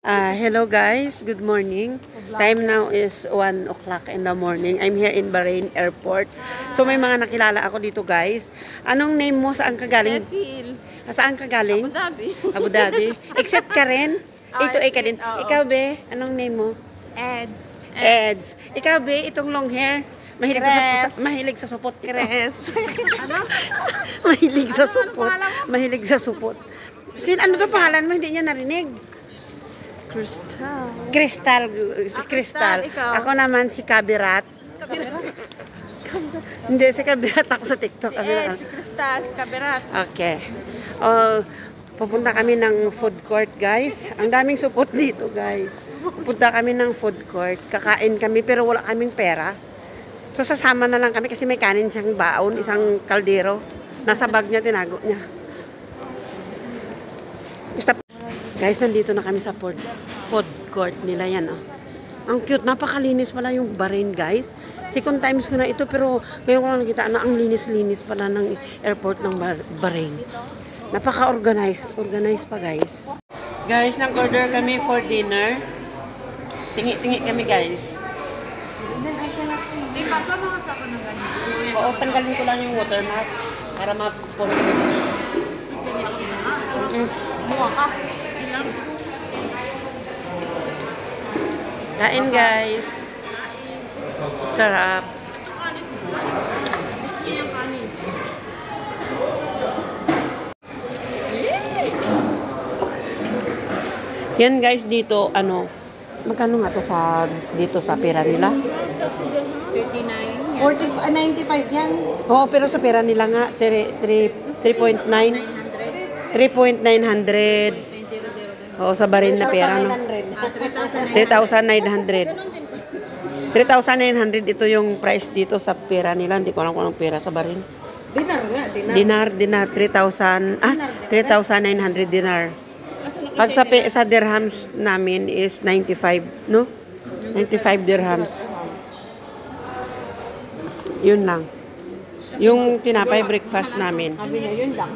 Hello guys, good morning. Time now is 1 o'clock in the morning. I'm here in Bahrain Airport. So may mga nakilala ako dito guys. Anong name mo? Saan ka galing? Cecil. Saan ka galing? Abu Dhabi. Abu Dhabi. Except ka rin? Ito ka din. Oo. Ikaw be, anong name mo? Eds. Eds. Ikaw be, itong long hair. Mahilig Chris. mahilig sa supot ito. Chris. Ano? Mahilig sa Ano supot. pangalan mo? Mahilig sa supot. Ano to pangalan mo? Hindi niya narinig. Crystal. Crystal. Crystal, Crystal. ikaw? Ako naman si Kabirat. Hindi, si Kabirat ako sa TikTok. Si Ed, si Crystal, si Kabirat. Okay. Pupunta kami ng food court, guys. Ang daming supot dito, guys. Pupunta kami ng food court. Kakain kami, pero wala kaming pera. So, sasama na lang kami kasi may kanin siyang baon, isang kaldero. Nasa bag niya, tinago niya. Stop. Guys, nandito na kami sa food court nila yan. Oh. Ang cute, napakalinis pala yung Bahrain, guys. Second times ko na ito, pero ngayon ko lang nakita na ang linis-linis pala ng airport ng Bahrain. Napaka-organized. Organized pa, guys. Guys, nag-order kami for dinner. Tingi-tingi kami, guys. Then I cannot see. Di ba, saan mga sako na ganyan? Oo, tanggalin ko lang yung watermark para ma-post. Muha ka. Kain, guys. Sarap. Biski yung kanin. Yan, guys, dito, magkano nga to dito sa pera nila? 39. 95 yan. Oo, pero sa pera nila nga, 3.9. 900. 3.900. 900. Oo, sa Bahrain na pera, no? 3,900. 3,900 ito yung price dito sa pera nila. Hindi ko alam kung anong pera sa Bahrain. Dinar nga, dinar. Dinar, 3,000, 3,900 dinar. Pag sa dirhams namin is 95, no? 95 dirhams. Yun lang. Yung tinapay breakfast namin. Sabi niya, yun lang.